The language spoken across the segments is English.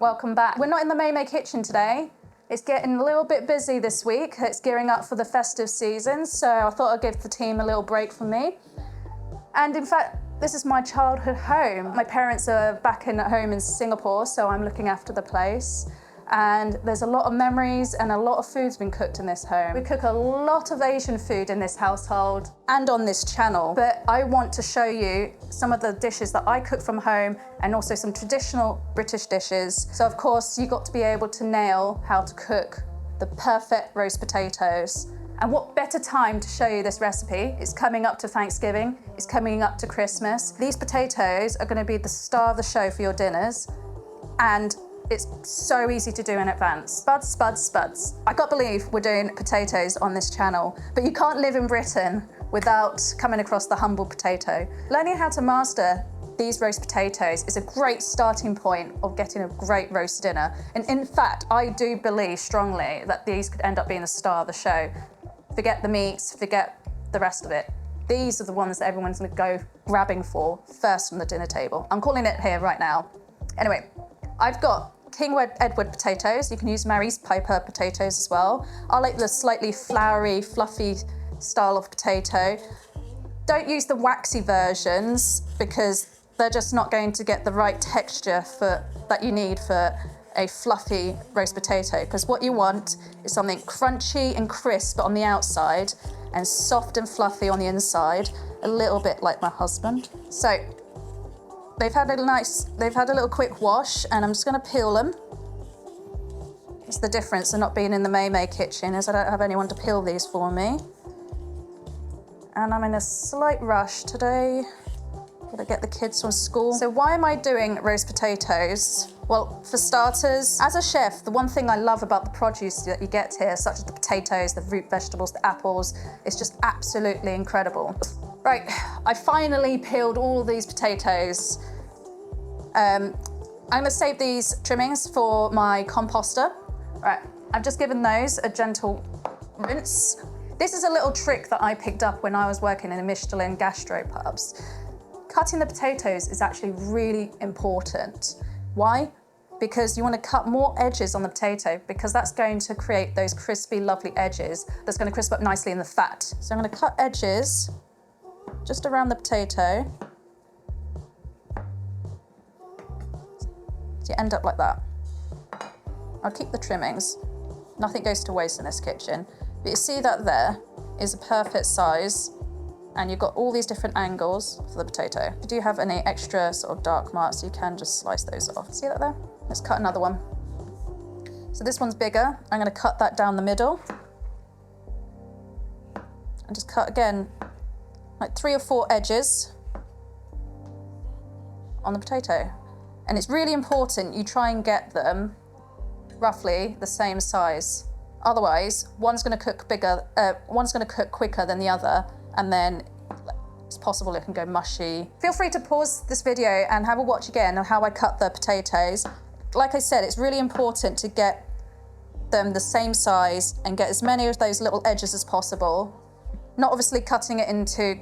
Welcome back. We're not in the May kitchen today. It's getting a little bit busy this week. It's gearing up for the festive season, so I thought I'd give the team a little break from me. And in fact, this is my childhood home. My parents are back at home in Singapore, so I'm looking after the place. And there's a lot of memories and a lot of food's been cooked in this home. We cook a lot of Asian food in this household and on this channel, but I want to show you some of the dishes that I cook from home and also some traditional British dishes. So of course, you got to be able to nail how to cook the perfect roast potatoes. And what better time to show you this recipe? It's coming up to Thanksgiving, it's coming up to Christmas. These potatoes are gonna be the star of the show for your dinners, and it's so easy to do in advance. Spuds, spuds, spuds. I can't believe we're doing potatoes on this channel, but you can't live in Britain without coming across the humble potato. Learning how to master these roast potatoes is a great starting point of getting a great roast dinner. And in fact, I do believe strongly that these could end up being the star of the show. Forget the meats, forget the rest of it. These are the ones that everyone's gonna go grabbing for first on the dinner table. I'm calling it here right now. Anyway, I've got King Edward potatoes. You can use Mary's Piper potatoes as well. I like the slightly floury, fluffy style of potato. Don't use the waxy versions because they're just not going to get the right texture that you need for a fluffy roast potato, because what you want is something crunchy and crisp on the outside and soft and fluffy on the inside, a little bit like my husband. So they've had a little quick wash, and I'm just gonna peel them. It's the difference of not being in the May kitchen, is I don't have anyone to peel these for me. And I'm in a slight rush today. Gotta get the kids from school. So why am I doing roast potatoes? Well, for starters, as a chef, the one thing I love about the produce that you get here, such as the potatoes, the root vegetables, the apples, it's just absolutely incredible. Right, I finally peeled all these potatoes. I'm gonna save these trimmings for my composter. Right, I've just given those a gentle rinse. This is a little trick that I picked up when I was working in a Michelin gastropubs. Cutting the potatoes is actually really important. Why? Because you want to cut more edges on the potato, because that's going to create those crispy, lovely edges that's going to crisp up nicely in the fat. So I'm going to cut edges just around the potato. So you end up like that. I'll keep the trimmings. Nothing goes to waste in this kitchen. But you see that there is a perfect size, and you've got all these different angles for the potato. If you do have any extra sort of dark marks, you can just slice those off. See that there? Let's cut another one. So this one's bigger. I'm gonna cut that down the middle. And just cut again, like 3 or 4 edges on the potato. And it's really important you try and get them roughly the same size. Otherwise, one's gonna cook quicker than the other, and then it's possible it can go mushy. Feel free to pause this video and have a watch again of how I cut the potatoes. Like I said, it's really important to get them the same size and get as many of those little edges as possible. Not obviously cutting it into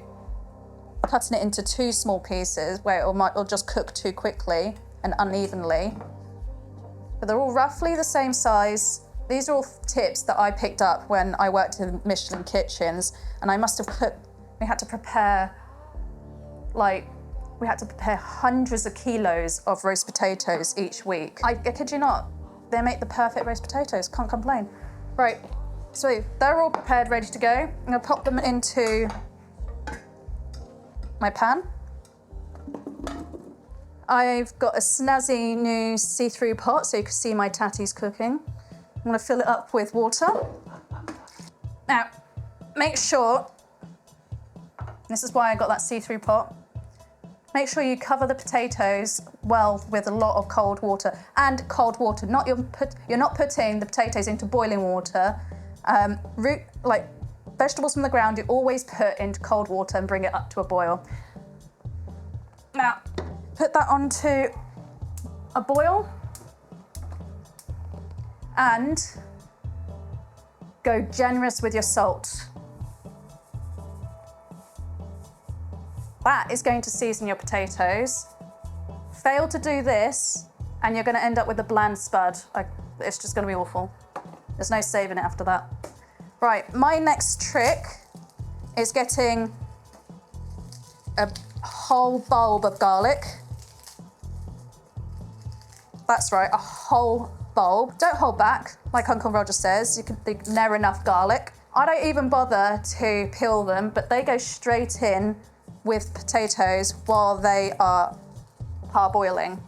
too small pieces where it'll just cook too quickly and unevenly. But they're all roughly the same size. These are all tips that I picked up when I worked in Michelin kitchens, and we had to prepare hundreds of kilos of roast potatoes each week. I kid you not, they make the perfect roast potatoes, can't complain. Right, so they're all prepared, ready to go. I'm gonna pop them into my pan. I've got a snazzy new see-through pot so you can see my tatties cooking. I'm gonna fill it up with water. Now, make sure, this is why I got that see-through pot, make sure you cover the potatoes well with a lot of cold water. And cold water, you're not putting the potatoes into boiling water. Vegetables from the ground, you always put into cold water and bring it up to a boil. Now, put that onto a boil and go generous with your salt. That is going to season your potatoes. Fail to do this and you're gonna end up with a bland spud. It's just gonna be awful. There's no saving it after that. Right, my next trick is getting a whole bulb of garlic. That's right, a whole bulb. Don't hold back, like Uncle Roger says. There's never enough garlic. I don't even bother to peel them, but they go straight in with potatoes while they are parboiling,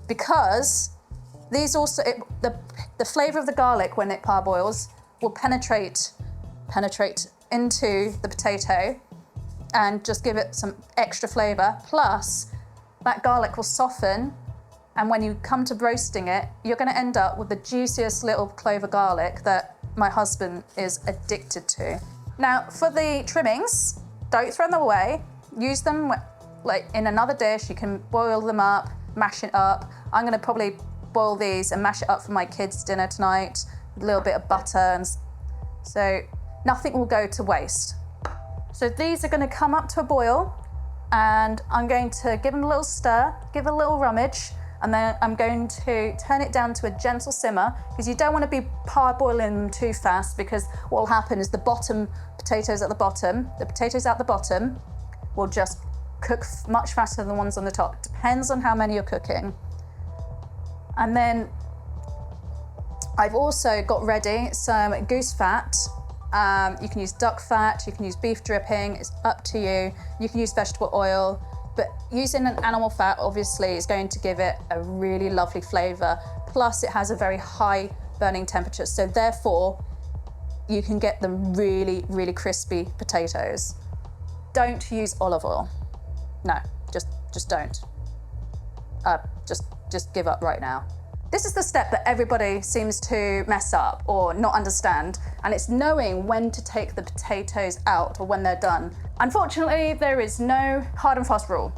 because these also, the flavor of the garlic when it parboils will penetrate into the potato and just give it some extra flavor. Plus, that garlic will soften, and when you come to roasting it, you're gonna end up with the juiciest little clove of garlic that my husband is addicted to. Now, for the trimmings, don't throw them away. Use them like in another dish. You can boil them up, mash it up. I'm gonna probably boil these and mash it up for my kids' dinner tonight. A little bit of butter, and so nothing will go to waste. So these are gonna come up to a boil, and I'm going to give them a little stir, give it a little rummage, and then I'm going to turn it down to a gentle simmer, because you don't want to be parboiling them too fast, because what will happen is the potatoes out the bottom will just cook much faster than the ones on the top. It depends on how many you're cooking. And then I've also got ready some goose fat. You can use duck fat, you can use beef dripping, it's up to you. You can use vegetable oil, but using an animal fat obviously is going to give it a really lovely flavor. Plus it has a very high burning temperature, so therefore you can get them really, really crispy potatoes. Don't use olive oil. No, just don't. Just give up right now. This is the step that everybody seems to mess up or not understand, and it's knowing when to take the potatoes out or when they're done. Unfortunately, there is no hard and fast rule,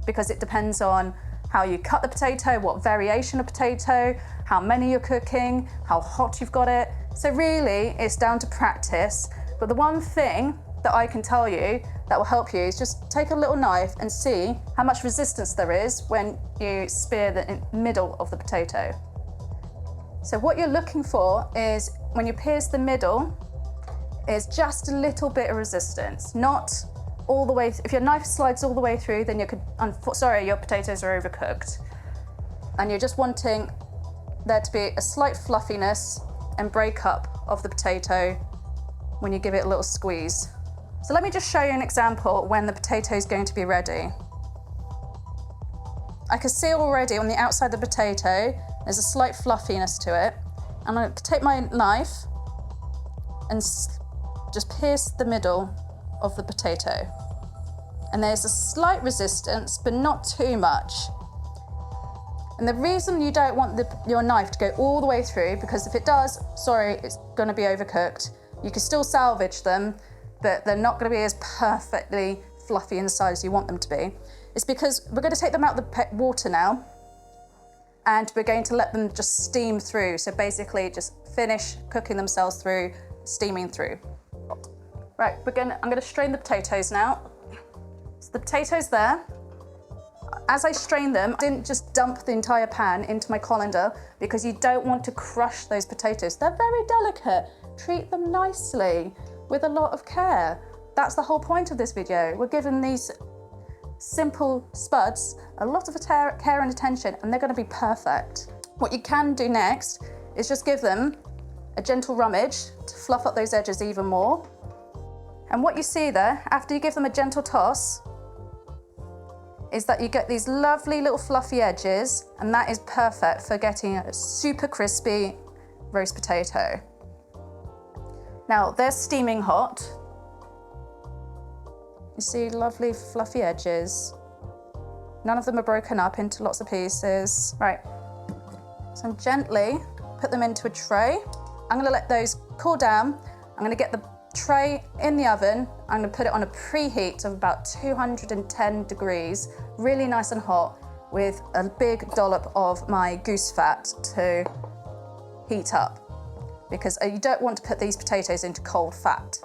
because it depends on how you cut the potato, what variation of potato, how many you're cooking, how hot you've got it. So really, it's down to practice. But the one thing that I can tell you that will help you is just take a little knife and see how much resistance there is when you spear the middle of the potato. So what you're looking for is, when you pierce the middle, is just a little bit of resistance, not all the way. If your knife slides all the way through, then your potatoes are overcooked. And you're just wanting there to be a slight fluffiness and breakup of the potato when you give it a little squeeze. So let me just show you an example when the potato is going to be ready. I can see already on the outside of the potato, there's a slight fluffiness to it. I'm going to take my knife and just pierce the middle of the potato. And there's a slight resistance, but not too much. And the reason you don't want your knife to go all the way through, because if it does, it's going to be overcooked. You can still salvage them, but they're not going to be as perfectly fluffy inside as you want them to be. It's because we're going to take them out of the water now, and we're going to let them just steam through. So basically just finish cooking themselves through, steaming through. Right, I'm going to strain the potatoes now. So the potatoes there. As I strain them, I didn't just dump the entire pan into my colander, because you don't want to crush those potatoes. They're very delicate. Treat them nicely with a lot of care. That's the whole point of this video. We're giving these simple spuds a lot of care and attention, and they're going to be perfect. What you can do next is just give them a gentle rummage to fluff up those edges even more. And what you see there, after you give them a gentle toss, is that you get these lovely little fluffy edges, and that is perfect for getting a super crispy roast potato. Now, they're steaming hot. You see lovely fluffy edges. None of them are broken up into lots of pieces. Right, so gently put them into a tray. I'm gonna let those cool down. I'm gonna get the tray in the oven. I'm gonna put it on a preheat of about 210 degrees, really nice and hot, with a big dollop of my goose fat to heat up, because you don't want to put these potatoes into cold fat.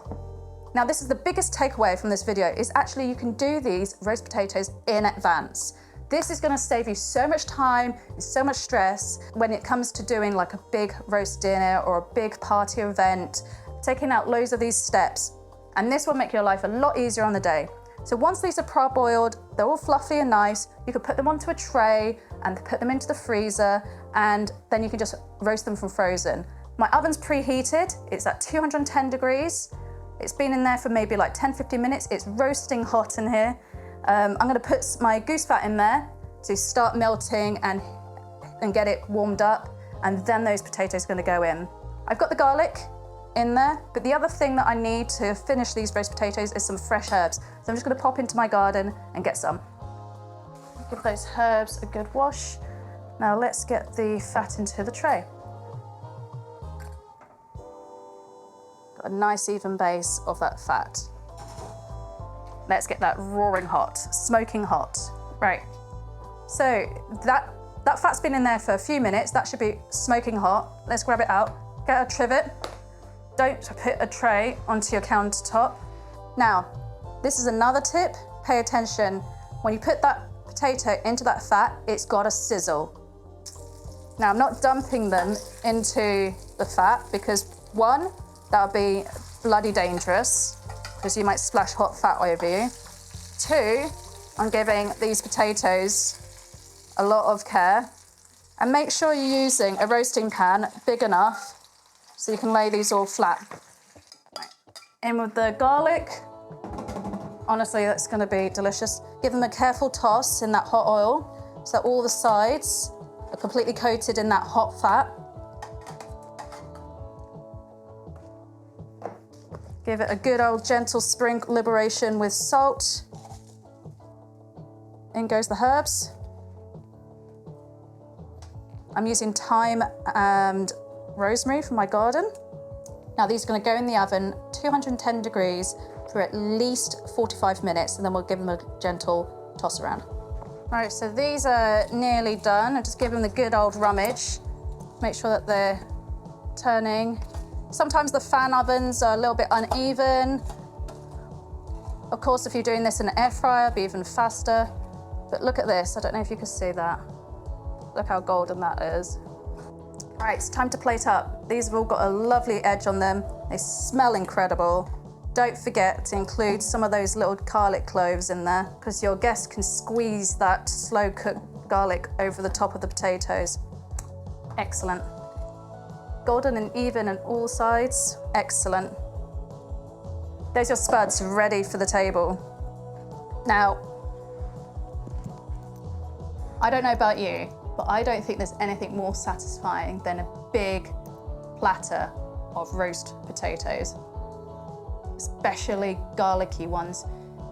Now, this is the biggest takeaway from this video, is actually you can do these roast potatoes in advance. This is gonna save you so much time and so much stress when it comes to doing like a big roast dinner or a big party event, taking out loads of these steps. And this will make your life a lot easier on the day. So once these are parboiled, they're all fluffy and nice, you can put them onto a tray and put them into the freezer, and then you can just roast them from frozen. My oven's preheated, it's at 210 degrees. It's been in there for maybe like 10-15 minutes. It's roasting hot in here. I'm gonna put my goose fat in there to start melting and get it warmed up, and then those potatoes are gonna go in. I've got the garlic in there, but the other thing that I need to finish these roast potatoes is some fresh herbs. So I'm just gonna pop into my garden and get some. Give those herbs a good wash. Now let's get the fat into the tray. Got a nice even base of that fat. Let's get that roaring hot, smoking hot. Right, so that fat's been in there for a few minutes. That should be smoking hot. Let's grab it out, get a trivet. Don't put a tray onto your countertop. Now, this is another tip. Pay attention. When you put that potato into that fat, it's got to sizzle. Now, I'm not dumping them into the fat because one, that would be bloody dangerous because you might splash hot fat over you. Two, I'm giving these potatoes a lot of care. And make sure you're using a roasting pan big enough so you can lay these all flat. In with the garlic. Honestly, that's gonna be delicious. Give them a careful toss in that hot oil so that all the sides are completely coated in that hot fat. Give it a good old gentle sprinkle liberation with salt. In goes the herbs. I'm using thyme and rosemary from my garden. Now these are going to go in the oven, 210 degrees for at least 45 minutes, and then we'll give them a gentle toss around. All right, so these are nearly done. I just give them the good old rummage. Make sure that they're turning. Sometimes the fan ovens are a little bit uneven. Of course, if you're doing this in an air fryer, it'll be even faster. But look at this, I don't know if you can see that. Look how golden that is. All right, it's time to plate up. These have all got a lovely edge on them. They smell incredible. Don't forget to include some of those little garlic cloves in there because your guests can squeeze that slow cooked garlic over the top of the potatoes. Excellent. Golden and even on all sides. Excellent. There's your spuds ready for the table. Now, I don't know about you, but I don't think there's anything more satisfying than a big platter of roast potatoes, especially garlicky ones.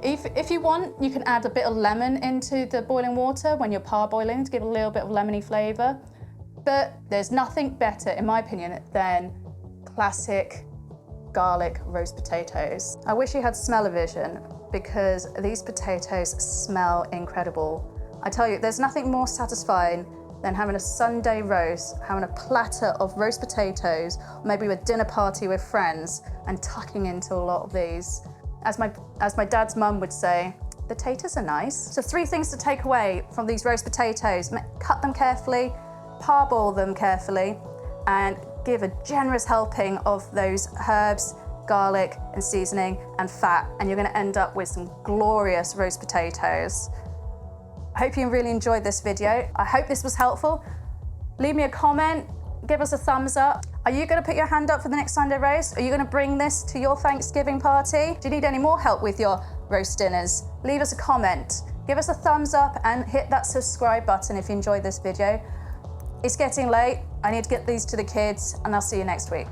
If you want, you can add a bit of lemon into the boiling water when you're parboiling to give a little bit of lemony flavour. But there's nothing better, in my opinion, than classic garlic roast potatoes. I wish you had smell-o-vision because these potatoes smell incredible. I tell you, there's nothing more satisfying than having a Sunday roast, having a platter of roast potatoes, maybe a dinner party with friends, and tucking into a lot of these. As my dad's mum would say, the taters are nice. So 3 things to take away from these roast potatoes. Cut them carefully, parboil them carefully, and give a generous helping of those herbs, garlic and seasoning and fat, and you're gonna end up with some glorious roast potatoes. I hope you really enjoyed this video. I hope this was helpful. Leave me a comment, give us a thumbs up. Are you gonna put your hand up for the next Sunday roast? Are you gonna bring this to your Thanksgiving party? Do you need any more help with your roast dinners? Leave us a comment, give us a thumbs up and hit that subscribe button if you enjoyed this video. It's getting late, I need to get these to the kids and I'll see you next week.